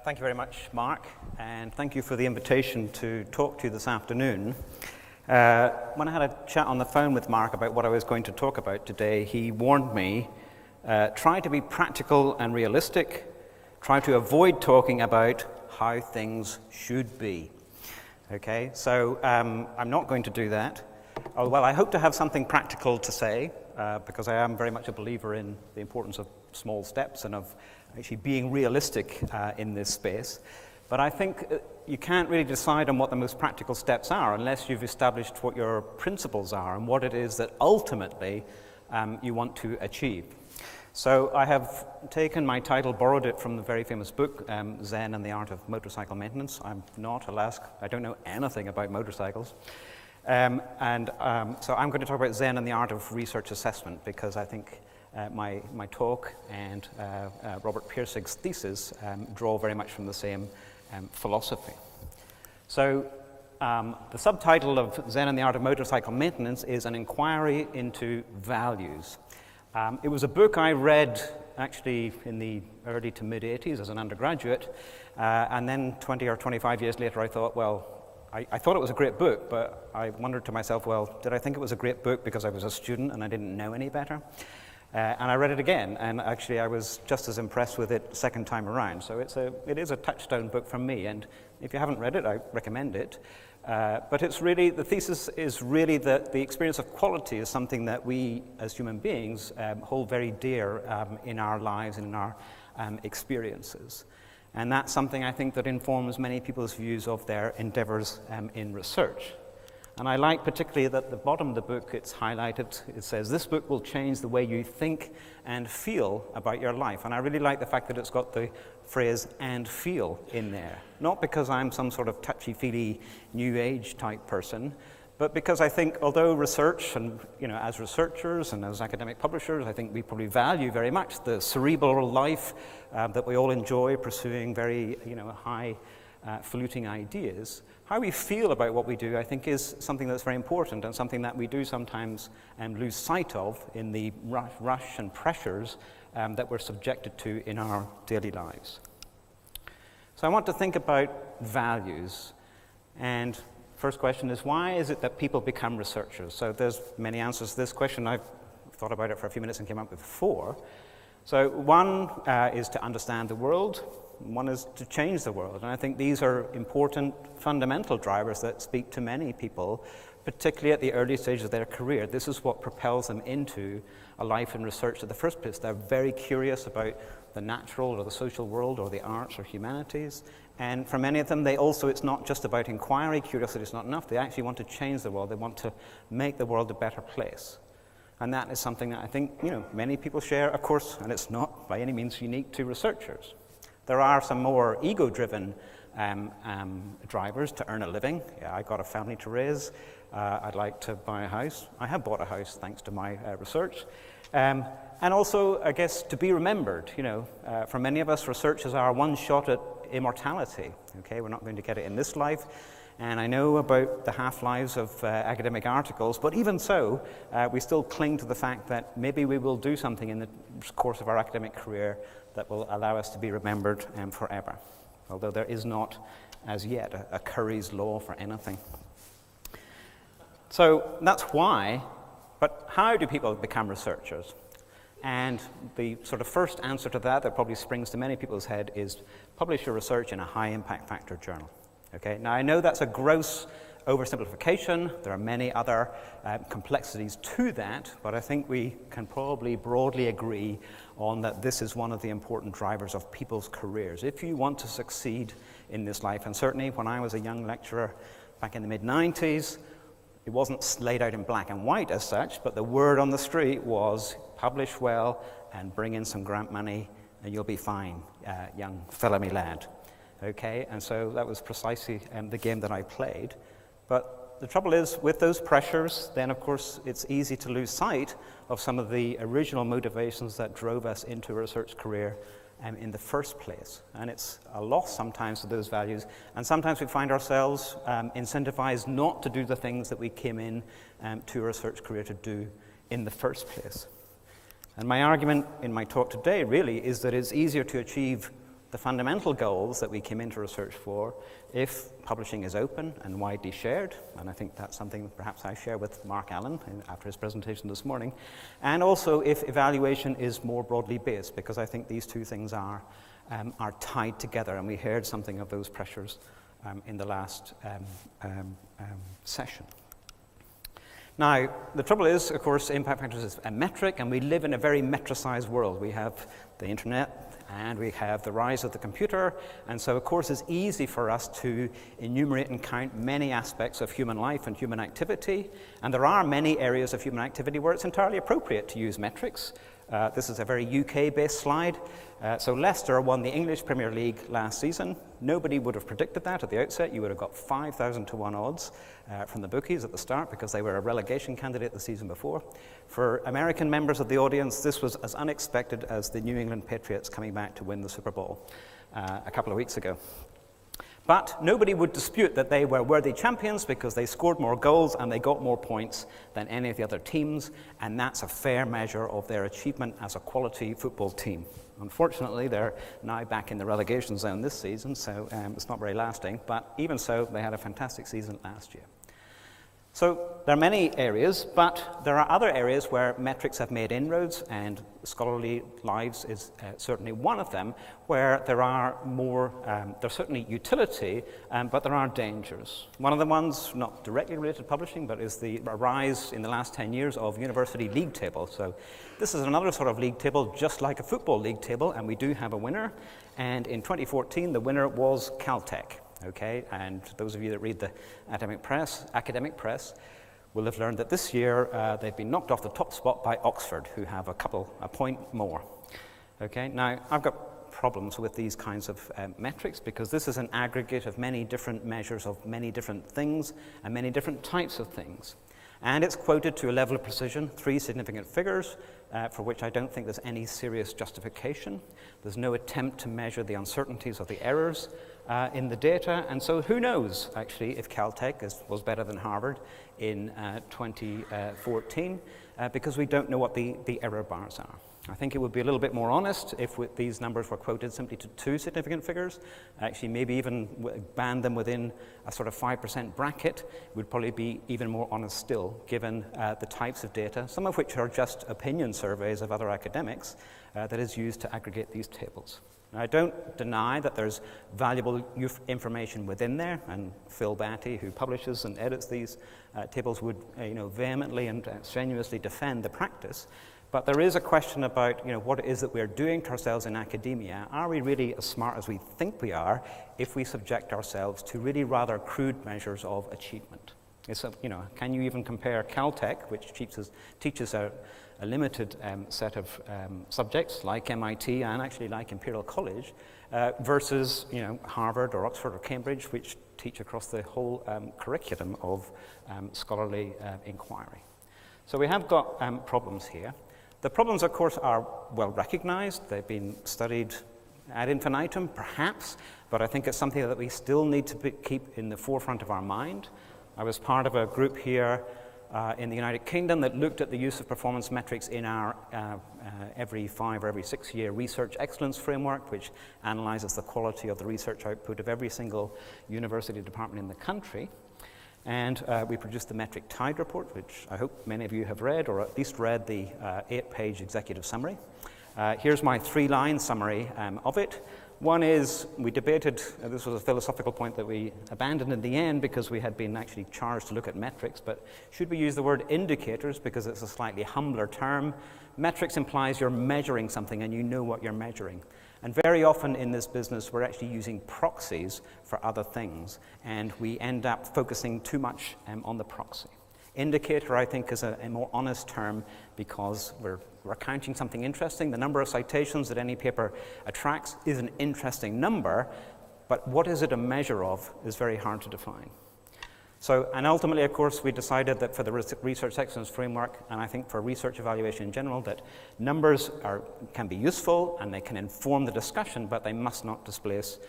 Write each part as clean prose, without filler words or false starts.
Thank you very much, Mark, and thank you for the invitation to talk to you this afternoon. When I had a chat on the phone with Mark about what I was going to talk about today, he warned me, try to be practical and realistic, try to avoid talking about how things should be. Okay, so I'm not going to do that. Oh, well, I hope to have something practical to say, because I am very much a believer in the importance of small steps and of actually being realistic in this space. But I think you can't really decide on what the most practical steps are unless you've established what your principles are and what it is that ultimately you want to achieve. So I have taken my title, borrowed it from the very famous book, Zen and the Art of Motorcycle Maintenance. I'm not, alas, I don't know anything about motorcycles. So I'm going to talk about Zen and the Art of Research Assessment because I think my talk and Robert Pirsig's thesis draw very much from the same philosophy. So the subtitle of Zen and the Art of Motorcycle Maintenance is An Inquiry into Values. It was a book I read actually in the early to mid-80s as an undergraduate, and then 20 or 25 years later I thought, well, I thought it was a great book, but I wondered to myself, well, did I think it was a great book because I was a student and I didn't know any better? And I read it again, and actually I was just as impressed with it second time around. So it is a touchstone book from me, and if you haven't read it, I recommend it. But it's really, the thesis is really that the experience of quality is something that we as human beings hold very dear in our lives and in our experiences. And that's something I think that informs many people's views of their endeavors in research. And I like particularly that at the bottom of the book it's highlighted, it says, this book will change the way you think and feel about your life. And I really like the fact that it's got the phrase and feel in there. Not because I'm some sort of touchy-feely new age type person, but because I think although research and, as researchers and as academic publishers, I think we probably value very much the cerebral life that we all enjoy pursuing very, high faluting ideas. How we feel about what we do, I think, is something that's very important and something that we do sometimes lose sight of in the rush and pressures that we're subjected to in our daily lives. So I want to think about values. And first question is, why is it that people become researchers? So there's many answers to this question. I've thought about it for a few minutes and came up with 4. So one is to understand the world. One is to change the world. And I think these are important, fundamental drivers that speak to many people, particularly at the early stages of their career. This is what propels them into a life in research in the first place. They're very curious about the natural or the social world or the arts or humanities. And for many of them, it's not just about inquiry. Curiosity is not enough. They actually want to change the world. They want to make the world a better place. And that is something that I think, many people share, of course, and it's not by any means unique to researchers. There are some more ego-driven drivers to earn a living. Yeah, I got a family to raise. I'd like to buy a house. I have bought a house thanks to my research. And also, I guess, to be remembered. For many of us, research is our one shot at immortality. Okay, we're not going to get it in this life. And I know about the half-lives of academic articles, but even so, we still cling to the fact that maybe we will do something in the course of our academic career that will allow us to be remembered forever, although there is not, as yet, a Curry's law for anything. So that's why, but how do people become researchers? And the sort of first answer to that probably springs to many people's head is publish your research in a high-impact factor journal. Okay, now I know that's a gross oversimplification. There are many other complexities to that, but I think we can probably broadly agree on that this is one of the important drivers of people's careers. If you want to succeed in this life, and certainly when I was a young lecturer back in the mid-90s, it wasn't laid out in black and white as such, but the word on the street was publish well and bring in some grant money and you'll be fine, young fella me lad. Okay, and so that was precisely the game that I played. But the trouble is, with those pressures, then of course it's easy to lose sight of some of the original motivations that drove us into a research career in the first place. And it's a loss sometimes of those values. And sometimes we find ourselves incentivized not to do the things that we came in to a research career to do in the first place. And my argument in my talk today really is that it's easier to achieve the fundamental goals that we came into research for, if publishing is open and widely shared, and I think that's something perhaps I share with Mark Allen after his presentation this morning, and also if evaluation is more broadly based, because I think these two things are tied together, and we heard something of those pressures in the last session. Now, the trouble is, of course, impact factors is a metric, and we live in a very metricized world. We have the internet, and we have the rise of the computer, and so, of course, it's easy for us to enumerate and count many aspects of human life and human activity, and there are many areas of human activity where it's entirely appropriate to use metrics. This is a very UK-based slide. So Leicester won the English Premier League last season. Nobody would have predicted that at the outset. You would have got 5,000 to 1 odds from the bookies at the start because they were a relegation candidate the season before. For American members of the audience, this was as unexpected as the New England Patriots coming back to win the Super Bowl a couple of weeks ago. But nobody would dispute that they were worthy champions because they scored more goals and they got more points than any of the other teams, and that's a fair measure of their achievement as a quality football team. Unfortunately, they're now back in the relegation zone this season, so it's not very lasting, but even so, they had a fantastic season last year. So there are many areas, but there are other areas where metrics have made inroads, and scholarly lives is certainly one of them, where there are more, there's certainly utility, but there are dangers. One of the ones, not directly related to publishing, but is the rise in the last 10 years of university league tables. So this is another sort of league table, just like a football league table, and we do have a winner. And in 2014, the winner was Caltech. Okay, and those of you that read the academic press will have learned that this year they've been knocked off the top spot by Oxford, who have a point more. Okay, now I've got problems with these kinds of metrics because this is an aggregate of many different measures of many different things and many different types of things. And it's quoted to a level of precision, 3 significant figures, for which I don't think there's any serious justification. There's no attempt to measure the uncertainties or the errors in the data, and so who knows, actually, if Caltech was better than Harvard in 2014, because we don't know what the error bars are. I think it would be a little bit more honest if these numbers were quoted simply to 2 significant figures. Actually, maybe even band them within a sort of 5% bracket. It would probably be even more honest still, given the types of data, some of which are just opinion surveys of other academics, that is used to aggregate these tables. Now, I don't deny that there's valuable information within there, and Phil Batty, who publishes and edits these tables, would vehemently and strenuously defend the practice. But there is a question about what it is that we're doing to ourselves in academia. Are we really as smart as we think we are if we subject ourselves to really rather crude measures of achievement? Can you even compare Caltech, which teaches a limited set of subjects like MIT and actually like Imperial College, versus Harvard or Oxford or Cambridge, which teach across the whole curriculum of scholarly inquiry? So we have got problems here. The problems, of course, are well recognized. They've been studied ad infinitum, perhaps, but I think it's something that we still need to keep in the forefront of our mind. I was part of a group here in the United Kingdom that looked at the use of performance metrics in our every 5 or every 6 year research excellence framework, which analyzes the quality of the research output of every single university department in the country. And we produced the Metric Tide report, which I hope many of you have read, or at least read the 8-page executive summary. Here's my 3-line summary of it. One is, we debated, this was a philosophical point that we abandoned in the end because we had been actually charged to look at metrics, but should we use the word indicators because it's a slightly humbler term? Metrics implies you're measuring something and you know what you're measuring. And very often in this business, we're actually using proxies for other things, and we end up focusing too much on the proxy. Indicator, I think, is a more honest term because we're counting something interesting. The number of citations that any paper attracts is an interesting number, but what is it a measure of is very hard to define. So, and ultimately, of course, we decided that for the research excellence framework, and I think for research evaluation in general, that numbers can be useful and they can inform the discussion, but they must not displace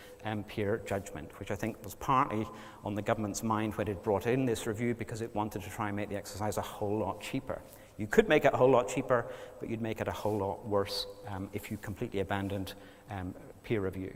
peer judgment, which I think was partly on the government's mind when it brought in this review because it wanted to try and make the exercise a whole lot cheaper. You could make it a whole lot cheaper, but you'd make it a whole lot worse if you completely abandoned peer review.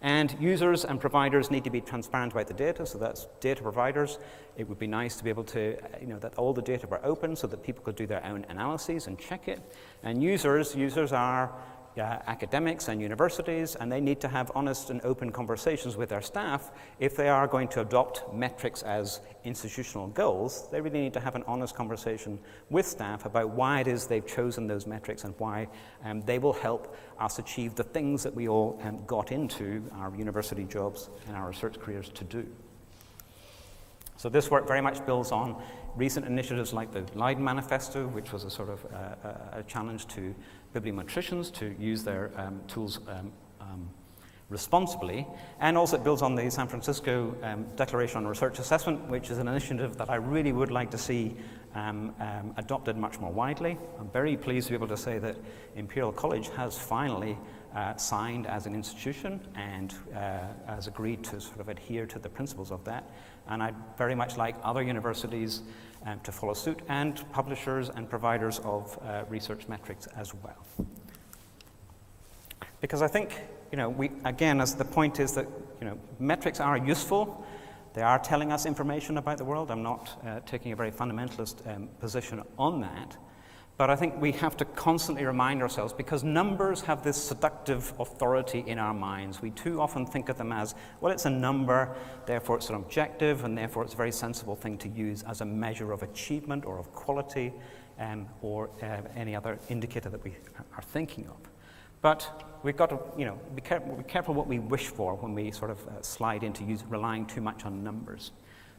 And users and providers need to be transparent about the data, so that's data providers. It would be nice to be able to, that all the data were open so that people could do their own analyses and check it. And users are academics and universities, and they need to have honest and open conversations with their staff. If they are going to adopt metrics as institutional goals, they really need to have an honest conversation with staff about why it is they've chosen those metrics and why they will help us achieve the things that we all got into our university jobs and our research careers to do. So this work very much builds on recent initiatives like the Leiden Manifesto, which was a sort of a challenge to bibliometricians to use their tools responsibly, and also it builds on the San Francisco Declaration on Research Assessment, which is an initiative that I really would like to see adopted much more widely. I'm very pleased to be able to say that Imperial College has finally signed as an institution and has agreed to sort of adhere to the principles of that. And I'd very much like other universities to follow suit, and publishers and providers of research metrics as well. Because I think, as the point is that, metrics are useful. They are telling us information about the world. I'm not taking a very fundamentalist position on that. But I think we have to constantly remind ourselves, because numbers have this seductive authority in our minds. We too often think of them as, well, it's a number, therefore it's an objective, and therefore it's a very sensible thing to use as a measure of achievement or of quality or any other indicator that we are thinking of. But we've got to be careful what we wish for when we sort of slide into relying too much on numbers.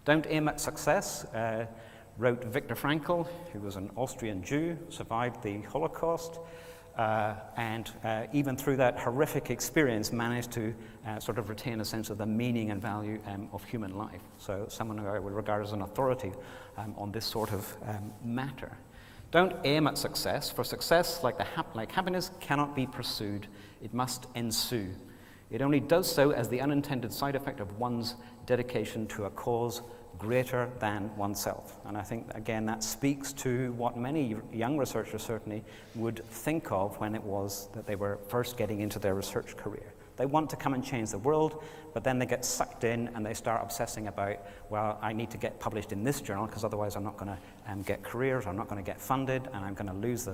Don't aim at success. Wrote Viktor Frankl, who was an Austrian Jew, survived the Holocaust, and even through that horrific experience managed to sort of retain a sense of the meaning and value of human life. So someone who I would regard as an authority on this sort of matter. Don't aim at success, for success, like happiness, cannot be pursued. It must ensue. It only does so as the unintended side effect of one's dedication to a cause greater than oneself. And I think, again, that speaks to what many young researchers certainly would think of when it was that they were first getting into their research career. They want to come and change the world, but then they get sucked in and they start obsessing about, well, I need to get published in this journal because otherwise I'm not going to get careers, I'm not going to get funded, and I'm going to lose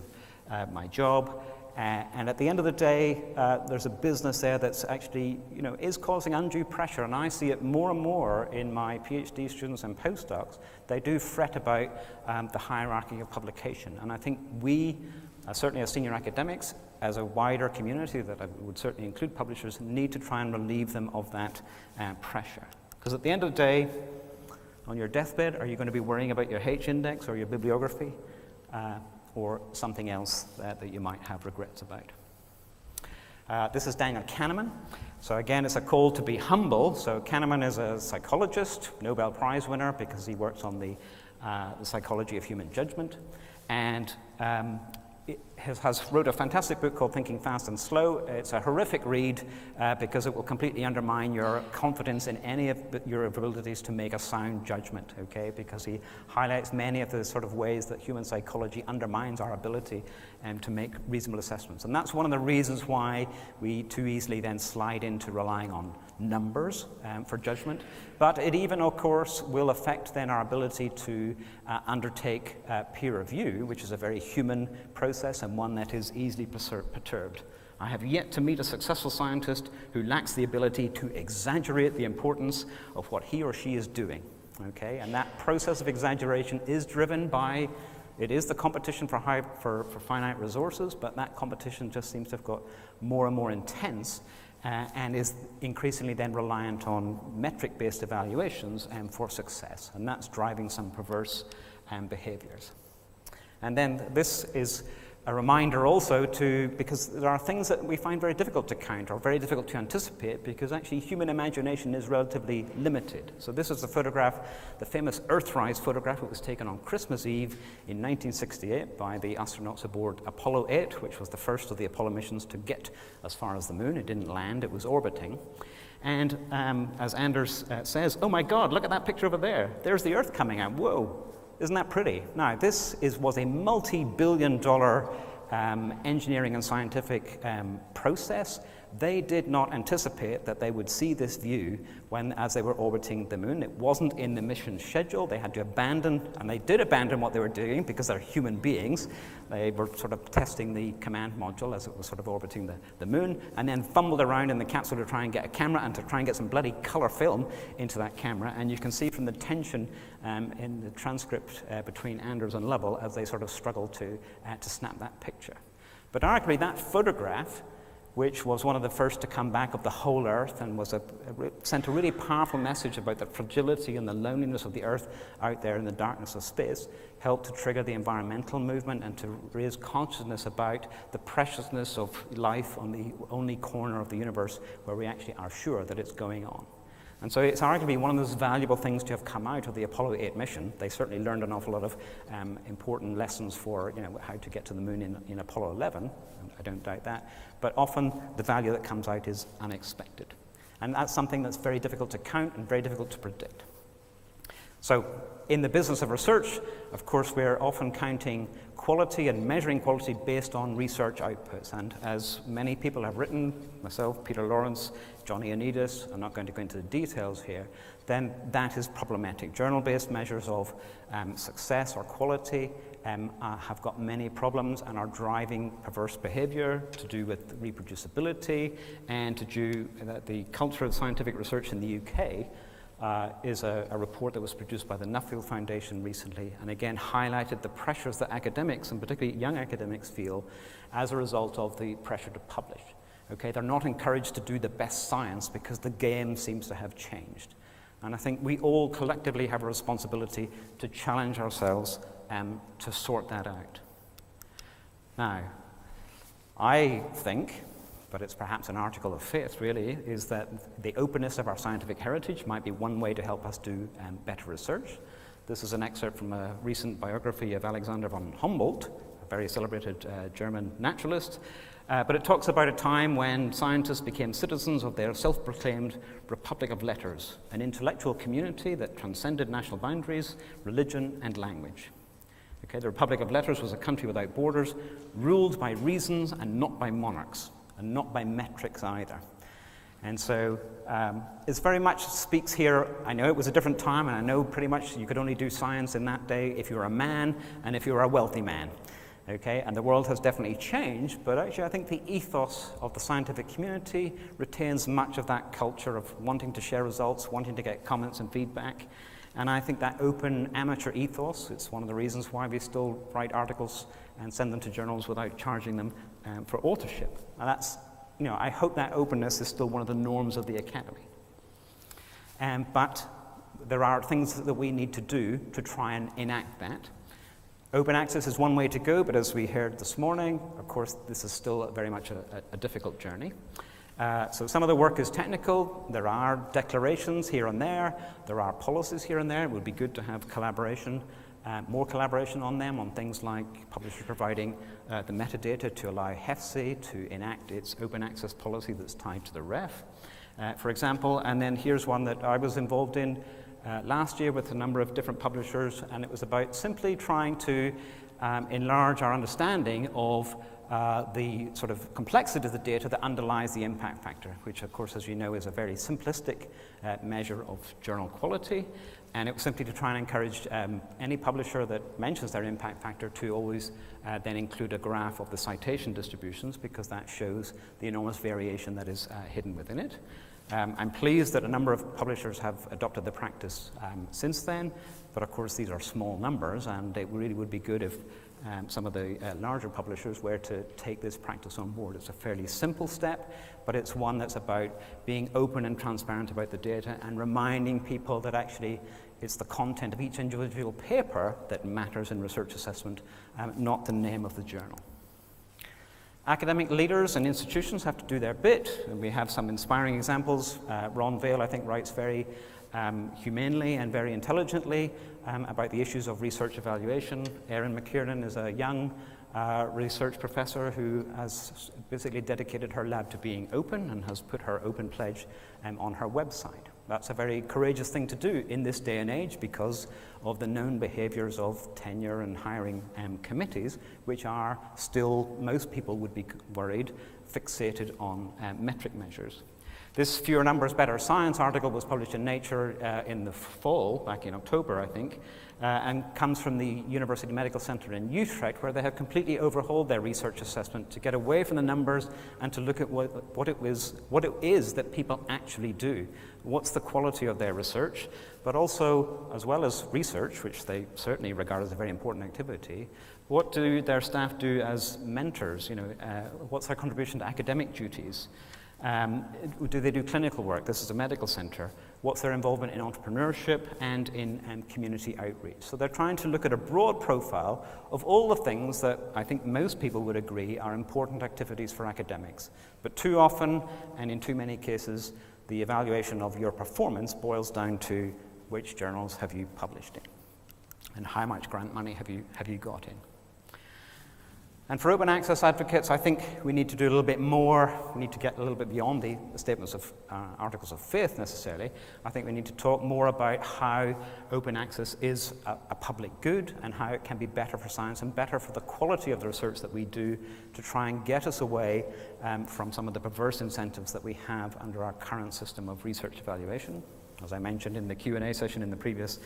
my job. And at the end of the day, there's a business there that's actually, is causing undue pressure. And I see it more and more in my PhD students and postdocs. They do fret about the hierarchy of publication. And I think we, certainly as senior academics, as a wider community that I would certainly include publishers, need to try and relieve them of that pressure. Because at the end of the day, on your deathbed, are you going to be worrying about your H-index or your bibliography? Or something else that you might have regrets about. This is Daniel Kahneman. So again, it's a call to be humble. So Kahneman is a psychologist, Nobel Prize winner, because he works on the psychology of human judgment. And wrote a fantastic book called Thinking Fast and Slow. It's a horrific read because it will completely undermine your confidence in any of your abilities to make a sound judgment, okay? Because he highlights many of the sort of ways that human psychology undermines our ability to make reasonable assessments. And that's one of the reasons why we too easily then slide into relying on numbers for judgment. But it even, of course, will affect then our ability to undertake peer review, which is a very human process and one that is easily perturbed. I have yet to meet a successful scientist who lacks the ability to exaggerate the importance of what he or she is doing. Okay, and that process of exaggeration is driven by, it is the competition for finite resources, but that competition just seems to have got more and more intense and is increasingly then reliant on metric-based evaluations for success, and that's driving some perverse behaviors. And then this is a reminder also because there are things that we find very difficult to count or very difficult to anticipate because actually human imagination is relatively limited. So this is the photograph, the famous Earthrise photograph. It was taken on Christmas Eve in 1968 by the astronauts aboard Apollo 8, which was the first of the Apollo missions to get as far as the moon. It didn't land, it was orbiting. And as Anders says, oh my God, look at that picture over there. There's the Earth coming out, whoa. Isn't that pretty? Now, this was a multi-billion-dollar engineering and scientific process they did not anticipate that they would see this view as they were orbiting the moon. It wasn't in the mission schedule. They had to abandon, and they did abandon what they were doing because they're human beings. They were sort of testing the command module as it was sort of orbiting the moon, and then fumbled around in the capsule to try and get a camera and to try and get some bloody color film into that camera. And you can see from the tension in the transcript between Anders and Lovell as they sort of struggled to snap that picture. But arguably that photograph, which was one of the first to come back of the whole Earth and sent a really powerful message about the fragility and the loneliness of the Earth out there in the darkness of space, helped to trigger the environmental movement and to raise consciousness about the preciousness of life on the only corner of the universe where we actually are sure that it's going on. And so it's arguably one of those valuable things to have come out of the Apollo 8 mission. They certainly learned an awful lot of important lessons for how to get to the moon in Apollo 11. I don't doubt that. But often the value that comes out is unexpected. And that's something that's very difficult to count and very difficult to predict. So in the business of research, of course, we're often counting quality and measuring quality based on research outputs. And as many people have written, myself, Peter Lawrence, Johnny Anidis, I'm not going to go into the details here, then that is problematic. Journal-based measures of success or quality have got many problems and are driving perverse behavior to do with reproducibility and to do the culture of scientific research in the UK. Is a report that was produced by the Nuffield Foundation recently, and again highlighted the pressures that academics, and particularly young academics, feel as a result of the pressure to publish. Okay, they're not encouraged to do the best science because the game seems to have changed. And I think we all collectively have a responsibility to challenge ourselves to sort that out. Now, I think, but it's perhaps an article of faith really, is that the openness of our scientific heritage might be one way to help us do better research. This is an excerpt from a recent biography of Alexander von Humboldt, a very celebrated German naturalist, but it talks about a time when scientists became citizens of their self-proclaimed Republic of Letters, an intellectual community that transcended national boundaries, religion, and language. Okay, the Republic of Letters was a country without borders, ruled by reasons and not by monarchs, and not by metrics either. And so it very much speaks here. I know it was a different time, and I know pretty much you could only do science in that day if you were a man and if you were a wealthy man. Okay, and the world has definitely changed, but actually I think the ethos of the scientific community retains much of that culture of wanting to share results, wanting to get comments and feedback. And I think that open amateur ethos, it's one of the reasons why we still write articles and send them to journals without charging them for authorship. And that's, I hope that openness is still one of the norms of the academy. But there are things that we need to do to try and enact that. Open access is one way to go, but as we heard this morning, of course, this is still very much a difficult journey. So some of the work is technical. There are declarations here and there. There are policies here and there. It would be good to have collaboration, more collaboration on them, on things like publishers providing the metadata to allow HEFSI to enact its open access policy that's tied to the REF, for example. And then here's one that I was involved in last year with a number of different publishers, and it was about simply trying to enlarge our understanding of the sort of complexity of the data that underlies the impact factor, which of course, as you know, is a very simplistic measure of journal quality. And it was simply to try and encourage any publisher that mentions their impact factor to always then include a graph of the citation distributions, because that shows the enormous variation that is hidden within it. I'm pleased that a number of publishers have adopted the practice since then, but of course these are small numbers, and it really would be good if some of the larger publishers were to take this practice on board. It's a fairly simple step, but it's one that's about being open and transparent about the data and reminding people that actually it's the content of each individual paper that matters in research assessment, not the name of the journal. Academic leaders and institutions have to do their bit, and we have some inspiring examples. Ron Vail, I think, writes very humanely and very intelligently about the issues of research evaluation. Erin McKiernan is a young research professor who has basically dedicated her lab to being open and has put her open pledge on her website. That's a very courageous thing to do in this day and age because of the known behaviors of tenure and hiring committees, which are still, most people would be worried, fixated on metric measures. This Fewer Numbers, Better Science article was published in Nature in the fall, back in October, I think, and comes from the University Medical Center in Utrecht, where they have completely overhauled their research assessment to get away from the numbers and to look at what it is that people actually do. What's the quality of their research, but also, as well as research, which they certainly regard as a very important activity, what do their staff do as mentors? What's their contribution to academic duties? Do they do clinical work? This is a medical center. What's their involvement in entrepreneurship and in community outreach? So they're trying to look at a broad profile of all the things that I think most people would agree are important activities for academics. But too often, and in too many cases, the evaluation of your performance boils down to which journals have you published in, and how much grant money have you got in. And for open access advocates, I think we need to do a little bit more. We need to get a little bit beyond the statements of articles of faith necessarily. I think we need to talk more about how open access is a public good and how it can be better for science and better for the quality of the research that we do to try and get us away from some of the perverse incentives that we have under our current system of research evaluation. As I mentioned in the Q&A session in the previous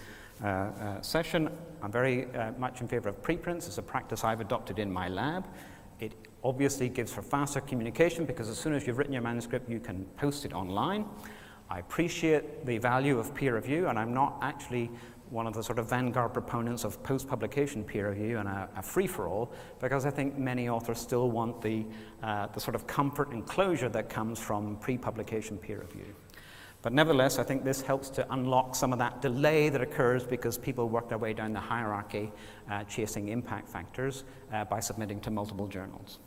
session, I'm very much in favor of preprints. It's a practice I've adopted in my lab. It obviously gives for faster communication because as soon as you've written your manuscript, you can post it online. I appreciate the value of peer review, and I'm not actually one of the sort of vanguard proponents of post-publication peer review and a free-for-all, because I think many authors still want the sort of comfort and closure that comes from pre-publication peer review. But nevertheless, I think this helps to unlock some of that delay that occurs because people work their way down the hierarchy chasing impact factors by submitting to multiple journals.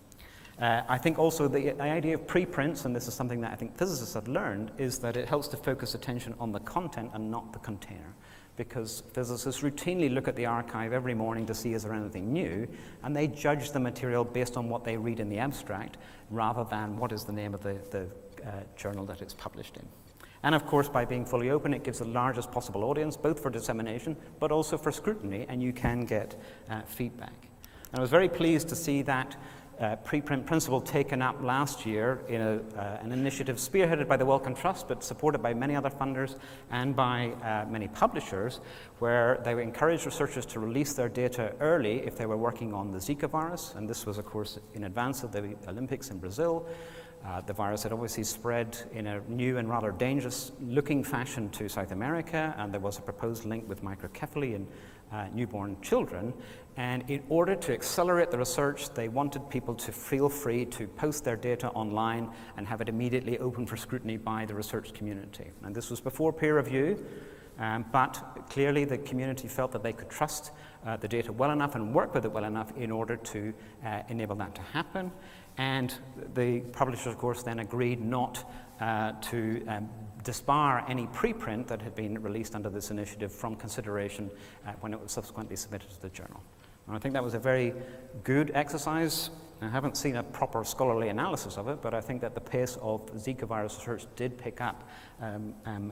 I think also the idea of preprints, and this is something that I think physicists have learned, is that it helps to focus attention on the content and not the container. Because physicists routinely look at the archive every morning to see is there anything new, and they judge the material based on what they read in the abstract rather than what is the name of the journal that it's published in. And of course, by being fully open, it gives the largest possible audience, both for dissemination, but also for scrutiny, and you can get feedback. And I was very pleased to see that preprint principle taken up last year in an initiative spearheaded by the Wellcome Trust, but supported by many other funders and by many publishers, where they encouraged researchers to release their data early if they were working on the Zika virus, and this was, of course, in advance of the Olympics in Brazil. The virus had obviously spread in a new and rather dangerous-looking fashion to South America, and there was a proposed link with microcephaly in newborn children. And in order to accelerate the research, they wanted people to feel free to post their data online and have it immediately open for scrutiny by the research community. And this was before peer review, but clearly the community felt that they could trust the data well enough and work with it well enough in order to enable that to happen. And the publishers, of course, then agreed not to disbar any preprint that had been released under this initiative from consideration when it was subsequently submitted to the journal. And I think that was a very good exercise. I haven't seen a proper scholarly analysis of it, but I think that the pace of Zika virus research did pick up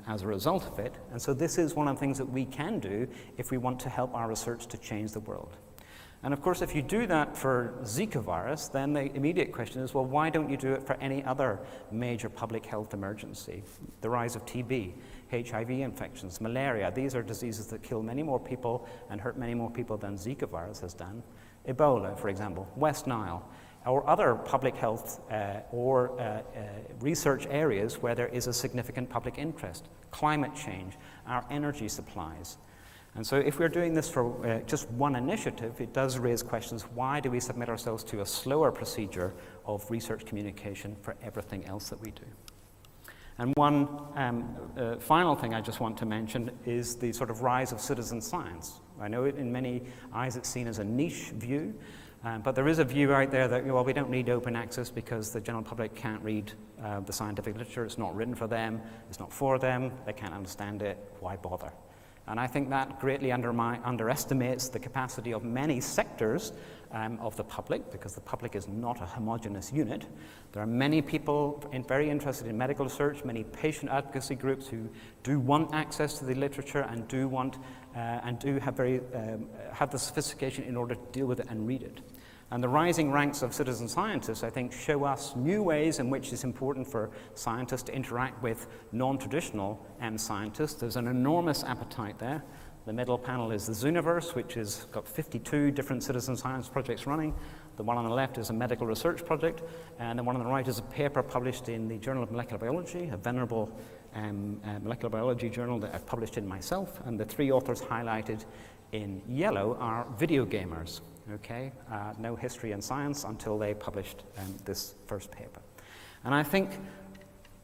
as a result of it. And so this is one of the things that we can do if we want to help our research to change the world. And of course, if you do that for Zika virus, then the immediate question is, well, why don't you do it for any other major public health emergency? The rise of TB, HIV infections, malaria, these are diseases that kill many more people and hurt many more people than Zika virus has done. Ebola, for example, West Nile, or other public health or research areas where there is a significant public interest. Climate change, our energy supplies. And so if we're doing this for just one initiative, it does raise questions. Why do we submit ourselves to a slower procedure of research communication for everything else that we do? And one final thing I just want to mention is the sort of rise of citizen science. I know in many eyes it's seen as a niche view, but there is a view out there that, well, we don't need open access because the general public can't read the scientific literature. It's not written for them. It's not for them. They can't understand it. Why bother? And I think that greatly underestimates the capacity of many sectors of the public, because the public is not a homogeneous unit. There are many people very interested in medical research, many patient advocacy groups who do want access to the literature and do want and do have have the sophistication in order to deal with it and read it. And the rising ranks of citizen scientists, I think, show us new ways in which it's important for scientists to interact with non-traditional scientists. There's an enormous appetite there. The middle panel is the Zooniverse, which has got 52 different citizen science projects running. The one on the left is a medical research project, and the one on the right is a paper published in the Journal of Molecular Biology, a venerable molecular biology journal that I've published in myself. And the three authors highlighted in yellow are video gamers. Okay, no history in science until they published this first paper. And I think,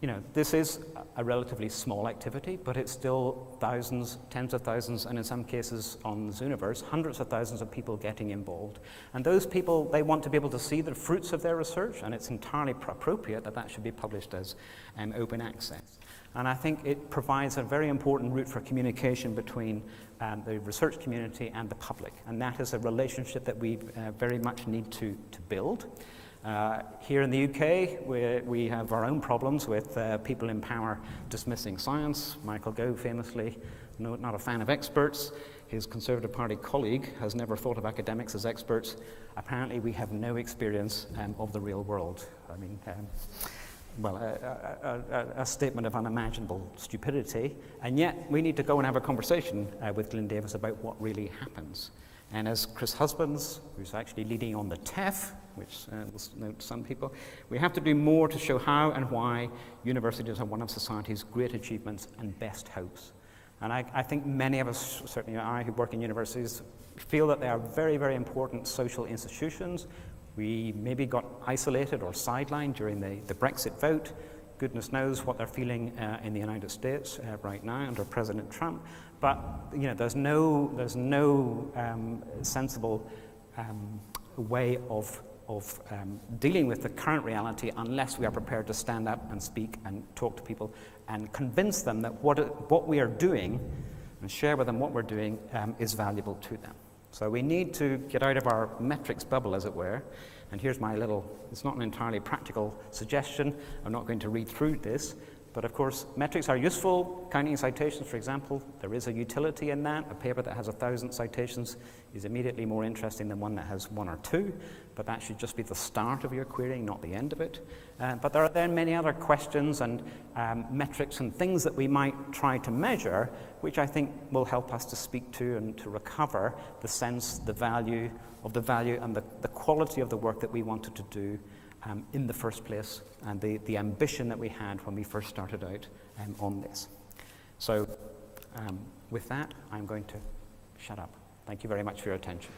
you know, this is a relatively small activity, but it's still thousands, tens of thousands, and in some cases on the Zooniverse, hundreds of thousands of people getting involved. And those people, they want to be able to see the fruits of their research, and it's entirely appropriate that that should be published as open access. And I think it provides a very important route for communication between the research community and the public. And that is a relationship that we very much need to build. Here in the UK, we have our own problems with people in power dismissing science. Michael Gove, famously, not a fan of experts. His Conservative Party colleague has never thought of academics as experts. Apparently, we have no experience of the real world. I mean, well, a statement of unimaginable stupidity, and yet we need to go and have a conversation with Glyn Davis about what really happens. And as Chris Husbands, who's actually leading on the TEF, which will note some people, we have to do more to show how and why universities are one of society's great achievements and best hopes. And I think many of us, certainly I who work in universities, feel that they are very, very important social institutions. We maybe got isolated or sidelined during the Brexit vote. Goodness knows what they're feeling in the United States right now under President Trump. But you know, there's no sensible way of dealing with the current reality unless we are prepared to stand up and speak and talk to people and convince them that what we are doing and share with them what we're doing is valuable to them. So we need to get out of our metrics bubble, as it were. And here's my little, it's not an entirely practical suggestion. I'm not going to read through this. But of course, metrics are useful. Counting citations, for example, there is a utility in that. A paper that has 1,000 citations is immediately more interesting than one that has 1 or 2. But that should just be the start of your querying, not the end of it. But there are then many other questions and metrics and things that we might try to measure, which I think will help us to speak to and to recover the sense, the value, and the quality of the work that we wanted to do in the first place, and the ambition that we had when we first started out on this. So with that, I'm going to shut up. Thank you very much for your attention.